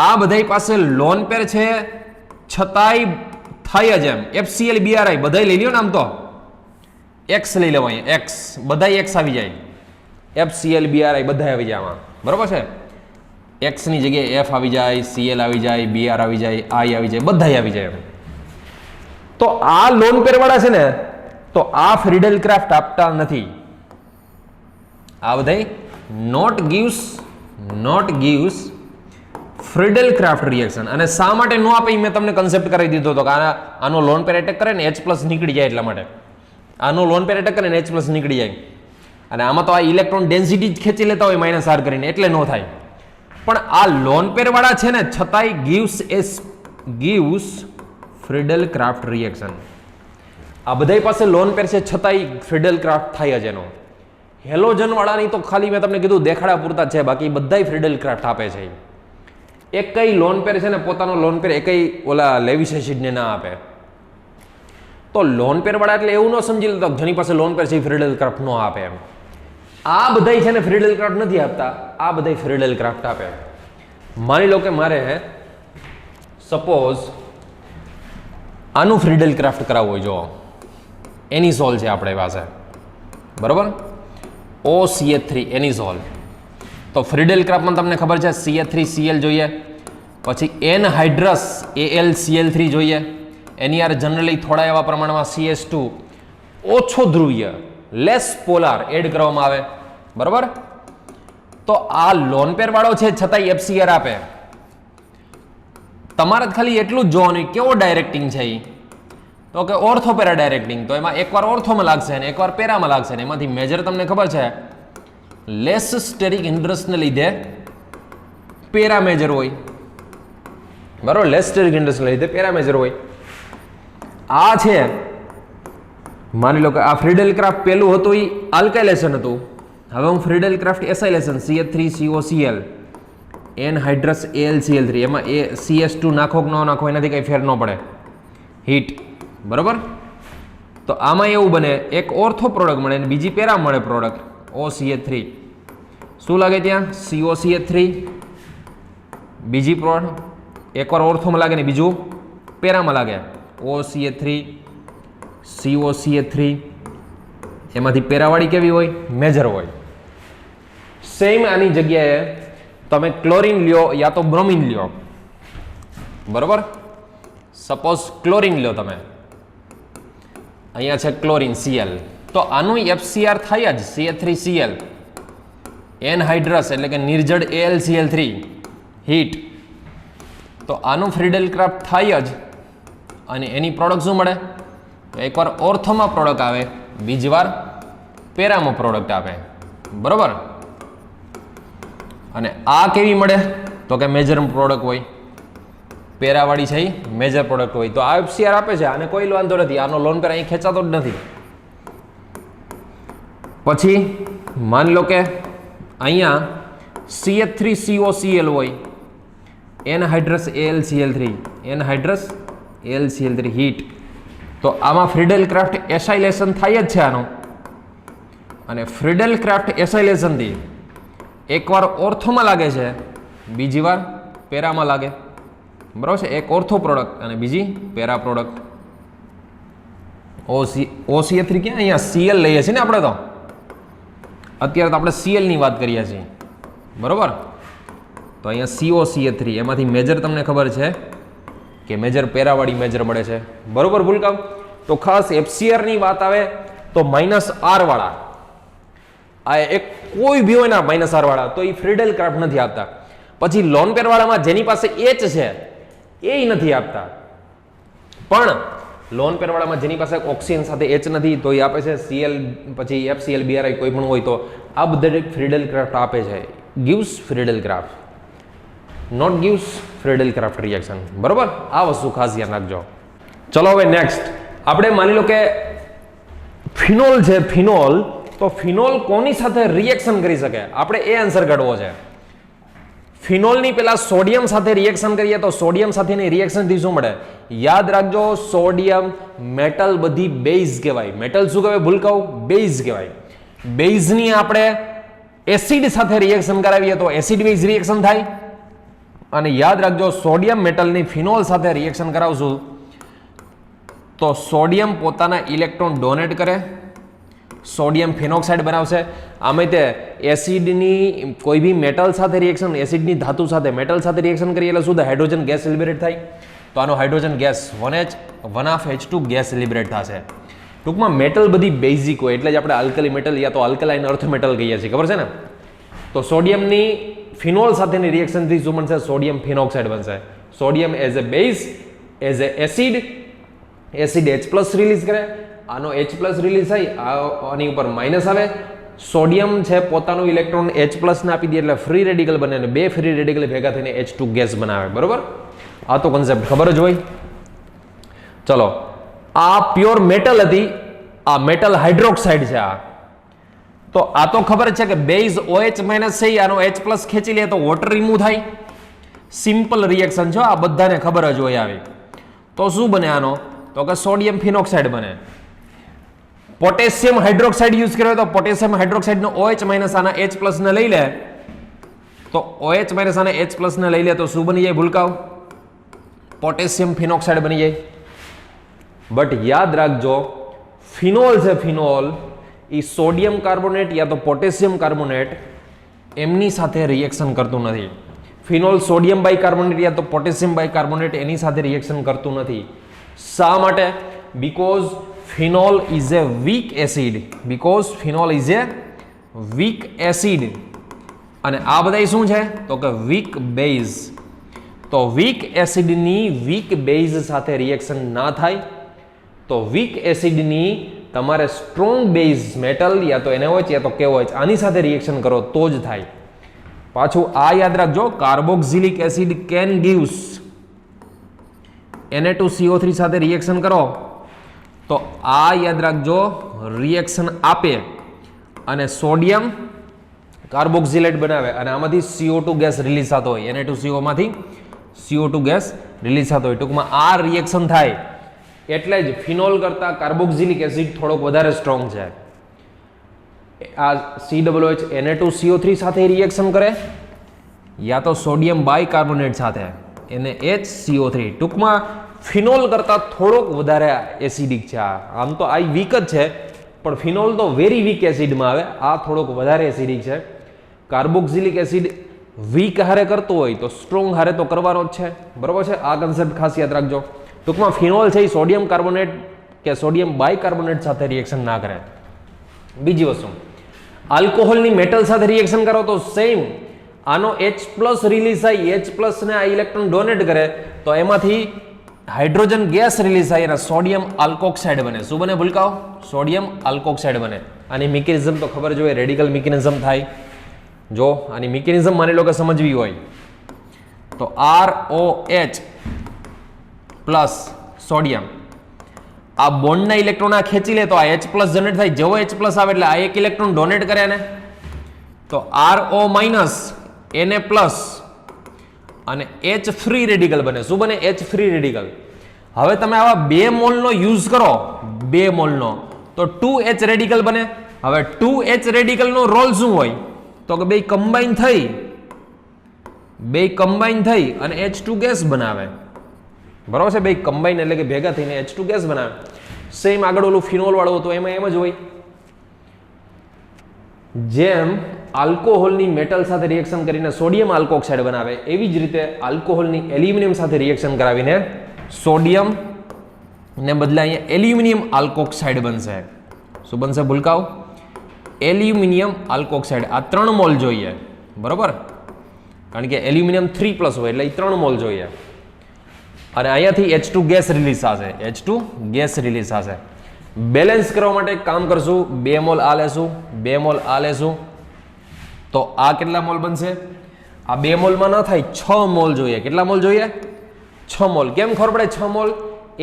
આ બધા પાસે લોન પેર છે, છતાંય થાય જ એમ. FCl BRI બધા લઈ લ્યો ને, આમ તો X લઈ લેવાય, X બધા X આવી જાય, FCl BRI બધા આવી જાય આમાં. બરોબર છે? X ની જગ્યાએ F આવી જાય, Cl આવી જાય, Br આવી જાય, I આવી જાય, બધા આવી જાય. તો આ લોન પેર વાળા છે ને, તો આ ફ્રીડલ ક્રાફ્ટ આપતા નથી. આ બધાય નોટ ગીવ્સ ફ્રીડલ ક્રાફ્ટ રિએક્શન. અને શા માટે નો આપે મેં તમને કન્સેપ્ટ કરાવી દીધો હતો કે આનો લોન પેર એટેક કરે ને H+ નીકળી જાય, એટલા માટે. આનો લોન પેર એટેક કરે ને H+ નીકળી જાય, અને આમાં તો આ ઇલેક્ટ્રોન ડેન્સિટી જ ખેંચી લેતા હોય -R કરીને, એટલે નો થાય. પણ આ લોન પેર વાળા છે ને, છતાંય ગીવ્સ ફ્રીડલ ક્રાફ્ટ રિએક્શન. આ બધા પાસે લોન પેર છે, છતાંય ફ્રીડલ ક્રાફ્ટ થાય જ એનો. હેલોજન વાળાની તો ખાલી મેં તમને કીધું દેખાડા પૂરતા છે, બાકી બધાય ફ્રીડલ ક્રાફ્ટ આપે છે. એકય લોન પેર છે ને, પોતાનો લોન પેર એકય ઓલા લેવિસ એસિડને ના આપે. તો લોન પેર વાળા એટલે એવું ન સમજી લેતો જેની પાસે લોન પેર છે એ ફ્રીડલ ક્રાફ્ટ નો આપે એમ. આ બધાય છે ને ફ્રીડલ ક્રાફ્ટ નથી આપતા, આ બધાય ફ્રીડલ ક્રાફ્ટ આપે. માની લો કે મારે સપોઝ આનું ફ્રીડલ ક્રાફ્ટ કરાવવું હોય, જો એનિસોલ છે આપણી પાસે, બરોબર, OCH3 એનિસોલ. તો ફ્રીડલ ક્રાફ્ટમાં તમને ખબર છે CH3Cl જોઈએ, પછી એનહાઇડ્રસ AlCl3 જોઈએ, એની યાર જનરલી થોડા એવા પ્રમાણમાં CS2 ઓછો ધ્રુવીય લેસ પોલાર એડ કરવામાં આવે, બરોબર. તો આ લોન પેર વાળો છે, છતાંય FCR આપે. તમારે ખાલી એટલું જ જોવાનું કેવો ડાયરેક્ટિંગ છે એ, તો કે ઓર્થો પેરા ડાયરેક્ટિંગ. તો એમાં એકવાર ઓર્થોમાં લાગશે ને એકવાર પેરામાં લાગશે ને, એમાંથી મેજર તમને ખબર છે લેસ સ્ટેરિક હિન્ડ્રન્સને લીધે પેરા મેજર હોય, બરોબર. લેસ સ્ટેરિક હિન્ડ્રન્સને લીધે પેરા મેજર હોય. આ છે, માની લો કે આ ફ્રીડલ ક્રાફ્ટ પેલું હતું એ આલ્કાઇલેશન હતું. હવે હું ફ્રીડલ ક્રાફ્ટ એસાઇલેશન CH3COCl એનહાઇડ્રસ AlCl3, એમાં CS2 નાખો કે ન નાખો એનાથી કંઈ ફેર ન પડે, હીટ, બરોબર. તો આમાં એવું બને, એક ઓર્થો પ્રોડક્ટ મળે અને બીજી પેરા મળે પ્રોડક્ટ OCH3. શું લાગે ત્યાં? COCH3. બીજી પ્રોડક્ટ એકવાર ઓર્થોમાં લાગે ને બીજું પેરામાં લાગે, OCH3 COCH3. એમાંથી પેરાવાળી કેવી હોય? મેજર હોય. સેમ આની જગ્યાએ તમે ક્લોરીન લ્યો યા તો બ્રોમિન લ્યો, બરોબર. સપોઝ ક્લોરીન લ્યો તમે, અહીંયા છે ક્લોરીન Cl, તો આનું FCR થાય જ CH3Cl, એનહાઇડ્રસ એટલે કે નિર્જળ AlCl3 હીટ, તો આનું ફ્રીડલ ક્રાફ્ટ થાય જ, અને એની પ્રોડક્ટ શું મળે? એકવાર ઓર્થોમાં પ્રોડક્ટ આવે, બીજી વાર પેરામાં પ્રોડક્ટ આપે, બરોબર. અને આ કેવી મળે? તો કે મેજર પ્રોડક્ટ હોય, પેરાવાળી છે એ મેજર પ્રોડક્ટ હોય, તો આ FCR આપે છે, આને કોઈ વાંધો નથી, આનો લોન પેર અહીં ખેંચાતો જ નથી. પછી માની લો કે અહીંયા CH3COCl હોય, એનહાઇડ્રસ AlCl3, એનહાઇડ્રસ AlCl3 હીટ, તો આમાં ફ્રીડલ ક્રાફ્ટ એસાઇલેશન થાય જ છે આનું, અને ફ્રીડલ ક્રાફ્ટ એસાઇલેશનથી એકવાર ઓર્થોમાં લાગે છે, બીજી વાર પેરામાં લાગે, બરાબર છે. એક ઓર્થો પ્રોડક્ટ અને બીજી પેરા પ્રોડક્ટ. OCH3 ક્યાં? અહીંયા Cl લઈએ છીએ ને આપણે, તો અત્યારે તો આપણે Cl ની વાત કરીએ છીએ, બરોબર. તો અહીંયા COCH3, એમાંથી મેજર તમને ખબર છે કે મેજર પેરાવાળી મેજર મળે છે, બરોબર ભૂલકામ. તો ખાસ FCR ની વાત આવે તો -R વાળા, આ એક કોઈ બી હોય ને -R વાળા, તો એ ફ્રીડલ ક્રાફ્ટ નથી આપતા. પછી લોન પેર વાળામાં જેની પાસે H છે એ નથી આપતા, પણ લોન પેર વાળામાં જેની પાસે ઓક્સિજન સાથે H નથી તો એ આપે છે Cl, પછી FCl, BRI કોઈ પણ હોય તો આ બધા ફ્રીડલ ક્રાફ્ટ આપે છે. gives Friedel craft, not gives Friedel craft reaction, બરોબર. આ વસ્તુ ખાસ ધ્યાન રાખજો. ચલો હવે નેક્સ્ટ આપણે માની લો કે ફિનોલ છે, ફિનોલ, તો ફિનોલ કોની સાથે રિએક્શન કરી શકે? આપણે એ આન્સર કાઢવો છે. ફિનોલની પેલા સોડિયમ સાથે રિએક્શન કરીએ તો સોડિયમ સાથેની રિએક્શનથી શું મળે? યાદ રાખજો, સોડિયમ મેટલ બધી બેઝ કહેવાય. મેટલ શું કહેવાય? ભૂલકાઓ બેઝ કહેવાય. બેઝની આપણે એસિડ સાથે રિએક્શન કરાવીએ તો એસિડ બેઝ રિએક્શન થાય. અને યાદ રાખજો, સોડિયમ મેટલની ફિનોલ સાથે રિએક્શન કરાવશું તો સોડિયમ પોતાના ઇલેક્ટ્રોન ડોનેટ કરે, સોડિયમ ફિનોક્સાઇડ બનાવશે. આમે તે એસિડની કોઈ બી મેટલ સાથે રિએક્શન, એસિડની ધાતુ સાથે મેટલ સાથે રિએક્શન કરીએ એટલે શું થાય? હાઇડ્રોજન ગેસ લિબરેટ થાય. તો આનો hydrogen gas 1H 1H2 gas liberate થશે. ટૂંકમાં મેટલ બધી બેઝિક હોય એટલે જ આપણે આલ્કલી મેટલ યા તો આલ્કલાઇન અર્થ મેટલ કહીએ છીએ, ખબર છે ને. તો સોડિયમની ફિનોલ સાથેની રિએક્શનથી શું બનશે? સોડિયમ ફિનોક્સાઇડ બનશે. Sodium as a base, as a acid, acid H+ release કરે, આનો H+ રિલીઝ થાય, આની ઉપર માઇનસ આવે. સોડિયમ છે પોતાનું ઇલેક્ટ્રોન H+ ને આપી દે એટલે ફ્રી રેડિકલ બને, અને બે ફ્રી રેડિકલ ભેગા થઈને H2 ગેસ બનાવે, બરોબર. આ તો કન્સેપ્ટ ખબર જ હોય. ચલો, આ પ્યોર મેટલ હતી, આ મેટલ હાઇડ્રોક્સાઇડ છે. આ તો આ તો ખબર છે કે બેઝ OH- છે, આનો H+ ખેંચી લે તો વોટર રિમૂવ થાય. સિમ્પલ રિએક્શન છે, આ બધાને ખબર જ હોય. આવી તો શું બને આનો? તો કે સોડિયમ ફિનોક્સાઇડ બને. પોટેશિયમ હાઇડ્રોક્સાઇડ યુઝ કર્યો તો પોટેશિયમ હાઇડ્રોક્સાઇડ નો OH- આના H+ ને લઈ લે તો OH- આના H+ ને લઈ લે તો શું બની જાય? ભૂલકાઓ, પોટેશિયમ ફિનોક્સાઇડ બની જાય. બટ યાદ રાખજો, ફિનોલ છે, ફિનોલ એ સોડિયમ કાર્બોનેટ યા તો પોટેશિયમ કાર્બોનેટ એમની સાથે રિએક્શન કરતું નથી. ફિનોલ સોડિયમ બાયકાર્બોનેટ યા તો પોટેશિયમ બાયકાર્બોનેટ એની સાથે રિએક્શન કરતું નથી. શા માટે? Because phenol is a weak acid, because phenol is a weak acid. અને આ બધા શું છે? તો કે weak base. તો weak acid ની weak base સાથે રિએક્શન ના થાય તો weak acid ની તમારે સ્ટ્રોંગ બેઝ મેટલ યા તો NaOH યા તો KOH આની સાથે રિએક્શન કરો તો જ થાય. પાછું આ યાદ રાખજો, carboxylic acid can gives Na2CO3 સાથે રિએક્શન કરો તો આ યાદ રાખજો, રિએક્શન આપે અને સોડિયમ કાર્બોક્સિલેટ બનાવે અને આમાંથી CO2 ગેસ રિલીઝ થતો હોય. Na2CO માંથી CO2 ગેસ રિલીઝ થતો હોય. ટૂંકમાં આ રિએક્શન થાય એટલે જ ફિનોલ કરતા કાર્બોક્સિલિક એસિડ થોડોક વધારે સ્ટ્રોંગ છે. આ COOH Na2CO3 સાથે રિએક્શન કરે યા તો સોડિયમ બાયકાર્બોનેટ સાથે NaHCO3. ટૂંકમાં ફિનોલ કરતાં થોડોક વધારે એસિડિક છે. આમ તો આ વીક જ છે પણ ફિનોલ તો વેરી વીક એસિડમાં આવે, આ થોડોક વધારે એસિડિક છે. કાર્બોક્સિલિક એસિડ વીક હારે કરતો હોય તો સ્ટ્રોંગ હારે તો કરવાનો જ છે, બરોબર છે. આ કન્સેપ્ટ ખાસ યાદ રાખજો. ટૂંકમાં ફિનોલ છે એ સોડિયમ કાર્બોનેટ કે સોડિયમ બાયકાર્બોનેટ સાથે રિએક્શન ના કરે. બીજી વસ્તુ, આલ્કોહોલની મેટલ સાથે રિએક્શન કરો તો સેમ આનો H+ રિલીઝ થાય, H+ ને આ ઇલેક્ટ્રોન ડોનેટ કરે તો એમાંથી હાઇડ્રોજન ગેસ રિલીઝ થાય અને સોડિયમ આલ્કોક્સાઇડ બને. શું બને ભૂલકાઓ? સોડિયમ આલ્કોક્સાઇડ બને. આની મિકેનિઝમ તો ખબર જ હોય, રેડિકલ મિકેનિઝમ થાય. જો આની મિકેનિઝમ માની લો કે સમજવી હોય તો ROH પ્લસ સોડિયમ આ બોન્ડના ઇલેક્ટ્રોન આ ખેંચી લે તો આ H+ જનરેટ થાય. જેવો H+ આવે એટલે આ એક ઇલેક્ટ્રોન ડોનેટ કરે ને તો RO- Na+ અને H ફ્રી રેડિકલ બને. શું બને? H free radical. હવે તમે આવા 2 મોલનો યુઝ કરો, 2 મોલનો, તો 2H રેડિકલ બને. હવે 2H રેડિકલનો રોલ શું હોય? તો કે બે કમ્બાઈન થઈ અને H2 ગેસ બનાવે. બરાબર છે? બે કમ્બાઈન એટલે કે ભેગા થઈને H2 ગેસ બનાવે. સેમ આગળ ઓલું ફિનોલ વાળું હતું એમાં એમ જ હોય. જેમ આલ્કોહોલની મેટલ સાથે રિએક્શન કરીને સોડિયમ આલ્કોક્સાઇડ બનાવે, એવી જ રીતે આલ્કોહોલની એલ્યુમિનિયમ સાથે રિએક્શન કરાવીને સોડિયમ ને બદલે અહીંયા એલ્યુમિનિયમ આલ્કોક્સાઇડ બનશે. શું બનશે ભૂલકાઓ? Aluminium alkoxide. આ 3 મોલ જોઈએ, બરોબર? કારણ કે એલ્યુમિનિયમ 3+ હોય એટલે 3 મોલ જોઈએ. અને અહીંયાથી H2 ગેસ રિલીઝ થશે, H2 ગેસ રિલીઝ થશે. બેલેન્સ કરવા માટે એક કામ કરશું, 2 મોલ આ લેશું, 2 મોલ આ લેશું, તો આ કેટલા મોલ બનશે? આ 2 મોલમાં ન થાય, 6 મોલ જોઈએ. કેટલા મોલ જોઈએ? 6 મોલ. કેમ ખબર પડે 6 મોલ?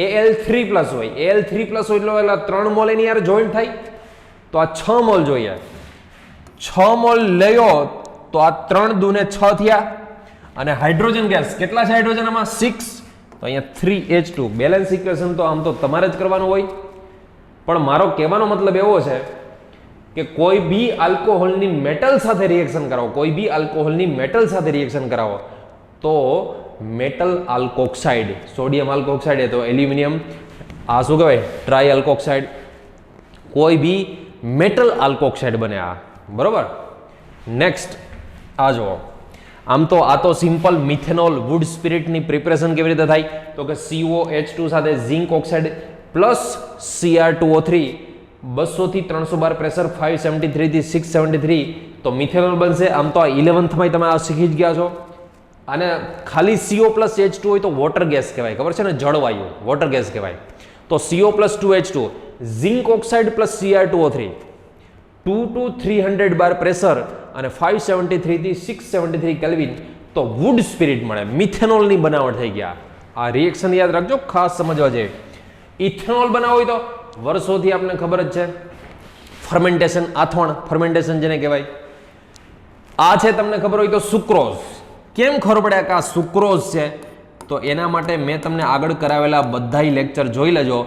Al3+ હોય, Al3+ હોય એટલે 3 મોલ એની યાર જોઈન્ટ થાય, તો આ 6 મોલ જોઈએ. 6 મોલ લેયો તો આ 3 દુને 6 થયા. અને હાઇડ્રોજન ગેસ કેટલા છે? હાઇડ્રોજન આમાં 6, તો અહીંયા 3H2. બેલેન્સ ઇક્વેશન તો આમ તો તમારે જ કરવાનું હોય, પણ મારો કહેવાનો મતલબ એવો છે કે કોઈ બી આલ્કોહોલની મેટલ સાથે રિએક્શન કરાવો, કોઈ બી આલ્કોહોલની મેટલ સાથે રિએક્શન કરાવો તો મેટલ આલ્કોક્સાઇડ, સોડિયમ આલ્કોક્સાઇડ એ તો એલ્યુમિનિયમ, આ શું કહેવાય? Try alkoxide. કોઈ બી મેટલ આલ્કોક્સાઇડ બને આ, બરોબર? નેક્સ્ટ આ જુઓ. આમ તો આ તો સિમ્પલ મિથેનોલ વુડ સ્પિરિટની પ્રિપરેશન કેવી રીતે થાય? તો કે COH2 સાથે ઝિંક ઓક્સાઇડ પ્લસ Cr2O3 200 થી 300 બાર પ્રેશર 573 થી 673 તો મિથેનોલ બનશે. આમ તો આ 11th માં તમે આ શીખી જ ગયા છો. અને ખાલી CO પ્લસ H2 હોય તો વોટર ગેસ કહેવાય, ખબર છે ને? જળવાયુ વોટર ગેસ કહેવાય. તો CO plus 2H2 zinc oxide plus Cr2O3 2 to 300 bar pressure અને 573 થી 673 કેલ્વિન તો વુડ સ્પિરિટ મળે. મિથેનોલની બનાવટ થઈ ગયા. આ રિએક્શન યાદ રાખજો, ખાસ સમજવા જેવી. ઇથેનોલ બનાવવું હોય તો વર્ષોથી આપણને ખબર જ છે, ફર્મેન્ટેશન, આથવણ ફર્મેન્ટેશન જેને કહેવાય. આ છે તમને ખબર હોય તો સુક્રોઝ. કેમ ખબર પડે કે આ સુક્રોઝ છે? તો એના માટે મેં તમને આગળ કરાવેલા બધાય લેક્ચર જોઈ લેજો.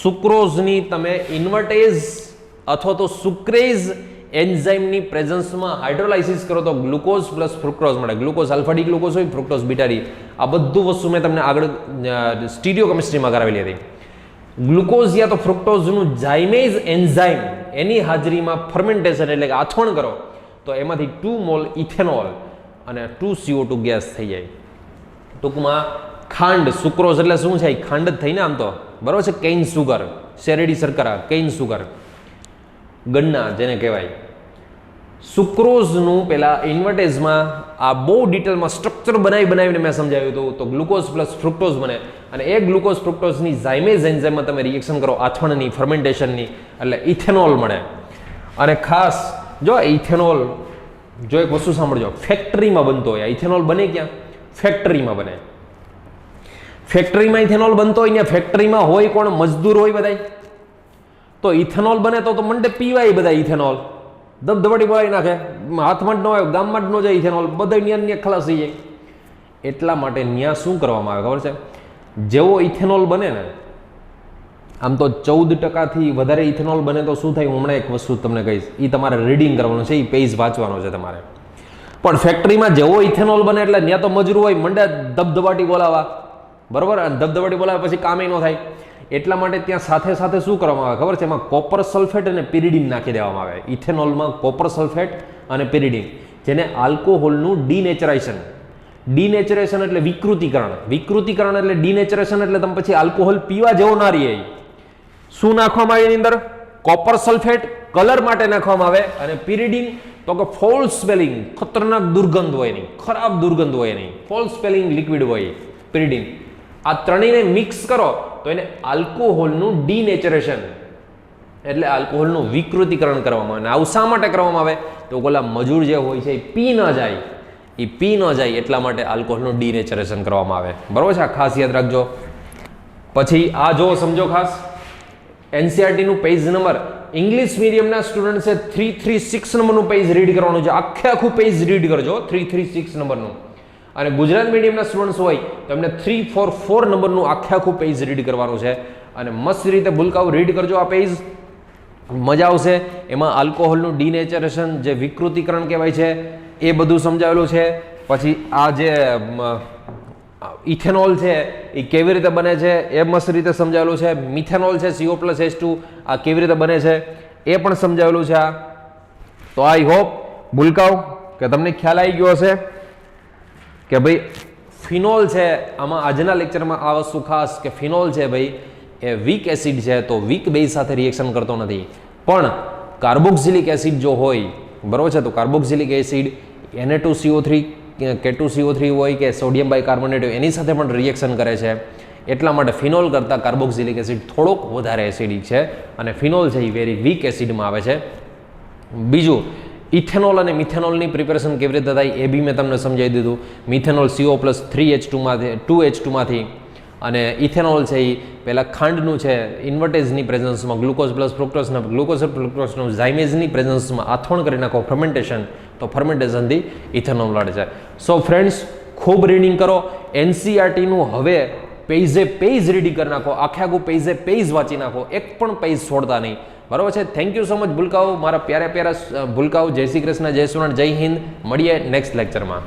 સુક્રોઝની તમે ઇન્વર્ટેઝ અથવા તો સુક્રેઝ એન્ઝાઇમની પ્રેઝન્સમાં હાઇડ્રોલાઇસિસ કરો તો ગ્લુકોઝ પ્લસ ફ્રુક્ટોઝ મળે. ગ્લુકોઝ આલ્ફા ડી ગ્લુકોઝ હોય, ફ્રુક્ટોઝ બીટા ડી. આ બધું વસ્તુ મેં તમને આગળ સ્ટીરિયો કેમિસ્ટ્રીમાં કરાવેલી હતી. ગ્લુકોઝ યા તો ફ્રુક્ટોઝનું ઝાઇમેઝ એન્ઝાઇમ એની હાજરીમાં ફર્મેન્ટેશન એટલે કે આથવણ કરો તો એમાંથી 2 મોલ ઇથેનોલ અને 2 CO2 ગેસ થઈ જાય. ટૂંકમાં ખાંડ, સુક્રોઝ એટલે શું છે? ખાંડ જ થઈને આમ તો, બરોબર છે? કેઇન સુગર, શેરડી શર્કરા, કેઇન સુગર, ગન્ના જેને કહેવાય. સુક્રોઝનું પેલા ઇન્વર્ટેઝમાં આ બહુ ડિટેલમાં સ્ટ્રક્ચર બનાવીને મેં સમજાવ્યું હતું. તો ગ્લુકોઝ પ્લસ ફ્રુક્ટોઝ બને અને એ ગ્લુકોઝ ફ્રુક્ટોઝની ઝાઇમેઝ એન્ઝાઇમમાં તમે રિએક્શન કરો આથવણની, ફર્મેન્ટેશનની, એટલે ઇથેનોલ મળે. અને ખાસ જો ઇથેનોલ, જો એક વસ્તુ સાંભળજો, ફેક્ટરીમાં બનતો હોય. ઇથેનોલ બને ક્યાં? ફેક્ટરીમાં બને. ફેક્ટરીમાં ઇથેનોલ બનતો હોય ને, ફેક્ટરીમાં હોય કોણ? મજદૂર હોય બધાય. તો ઇથેનોલ બને તો મંડે પીવાય બધા ઇથેનોલ, ધબધબાટી બોલાવી નાખે. હાથમાં જ ન હોય, ગામમાં જ ન જાય ઇથેનોલ, બધા ન્યા ખલાસ થઈ જાય. એટલા માટે ન્યા શું કરવામાં આવે ખબર છે? જેવો ઇથેનોલ બને ને, આમ તો 14% વધારે ઇથેનોલ બને તો શું થાય? હું હમણાં એક વસ્તુ તમને કહીશ, એ તમારે રીડિંગ કરવાનું છે, એ પેજ વાંચવાનો છે તમારે. પણ ફેક્ટરીમાં જેવો ઇથેનોલ બને એટલે ત્યાં તો મજૂર હોય, મંડે ધબધબાટી બોલાવા, બરોબર? અને ધબધબાટી બોલાવે પછી કામે ન થાય. એટલા માટે ત્યાં સાથે સાથે શું કરવામાં આવે ખબર છે? એમાં કોપર સલ્ફેટ અને પિરિડીન નાખી દેવામાં આવે. ઇથેનોલમાં કોપર સલ્ફેટ અને પિરિડીન, જેને આલ્કોહોલનું ડિનેચરેશન. ડિનેચરેશન એટલે વિકૃતિકરણ. વિકૃતિકરણ એટલે ડિનેચરેશન એટલે તમે પછી આલ્કોહોલ પીવા જેવો ના રહે. શું નાખવામાં આવે એની અંદર? કોપર સલ્ફેટ કલર માટે નાખવામાં આવે. અને pyridine તો કે ફોલ્સ સ્પેલિંગ, ખતરનાક દુર્ગંધ હોય નહીં, ખરાબ દુર્ગંધ હોય નહીં, ફોલ્સ સ્પેલિંગ લિક્વિડ હોય pyridine. આ ત્રણેયને મિક્સ કરો તો એને આલ્કોહોલનું ડિનેચરેશન એટલે આલ્કોહોલનું વિકૃતિકરણ કરવામાં આવે. આવું શા માટે કરવામાં આવે? તો ઓલા મજૂર જે હોય છે એ પી ન જાય, એ પી ન જાય એટલા માટે આલ્કોહોલનું ડિનેચરેશન કરવામાં આવે. બરોબર છે, આ ખાસ યાદ રાખજો. પછી આ જો સમજો ખાસ, એનસીઆરટી નું પેજ નંબર, ઇંગ્લિશ મીડિયમના સ્ટુડન્ટ છે 336 નંબરનું પેજ રીડ કરવાનું છે. આખું પેજ રીડ કરજો 336 નંબરનું. અને ગુજરાત મીડિયમના સ્ટુડન્ટ્સ હોય તો એમને 344 નંબરનું આખું પેજ રીડ કરવાનું છે. અને મસ્ત રીતે ભૂલકાઓ રીડ કરજો આ પેજ, મજા આવશે. એમાં આલ્કોહોલનું ડિનેચરેશન જે વિકૃતિકરણ કહેવાય છે એ બધું સમજાવેલું છે. પછી આ જે ઇથેનોલ છે એ કેવી રીતે બને છે એ મસ્ત રીતે સમજાવેલું છે. મિથેનોલ છે CO+H2 આ કેવી રીતે બને છે એ પણ સમજાવેલું છે. તો આઈ હોપ ભૂલકાઓ કે તમને ખ્યાલ આવી ગયો હશે કે ભાઈ ફિનોલ છે. આમાં આજના લેક્ચરમાં આ વસ્તુ ખાસ કે ફિનોલ છે ભાઈ એ વીક એસિડ છે, તો વીક બેઝ સાથે રિએક્શન કરતો નથી. પણ કાર્બોક્સિલિક એસિડ જો હોય, બરોબર છે, તો કાર્બોક્સિલિક એસિડ Na2CO3 K2CO3 હોય કે સોડિયમ બાયકાર્બોનેટ હોય એની સાથે પણ રિએક્શન કરે છે. એટલા માટે ફિનોલ કરતાં કાર્બોક્સિલિક એસિડ થોડોક વધારે એસિડિક છે અને ફિનોલ છે એ વેરી વીક એસિડમાં આવે છે. બીજું, ઇથેનોલ અને મિથેનોલની પ્રિપેરેશન કેવી રીતે થાય એ બી મેં તમને સમજાવી દીધું. મિથેનોલ CO+3H2માંથી અને ઇથેનોલ છે એ પહેલાં ખાંડનું છે ઇન્વર્ટેજની પ્રેઝન્સમાં ગ્લુકોઝ પ્લસ ફ્રુક્ટોઝનું ઝાઇમેઝની પ્રેઝન્સમાં આથવણ કરી નાખો ફર્મેન્ટેશન, તો ફર્મેન્ટેશનથી ઇથેનોલ મળે છે. સો ફ્રેન્ડ્સ, ખૂબ રીડિંગ કરો. એનસીઆરટીનું હવે પેજ રીડિંગ કરી નાખો, આખું પેજ વાંચી નાખો, એક પણ પેજ છોડતા નહીં. બરાબર છે. થેન્ક યુ સો મચ ભૂલકાઓ, મારા પ્યારા ભૂલકાઓ. જય શ્રી કૃષ્ણ, જય સોનાથ, જય હિન્દ. મળીએ નેક્સ્ટ લેક્ચરમાં.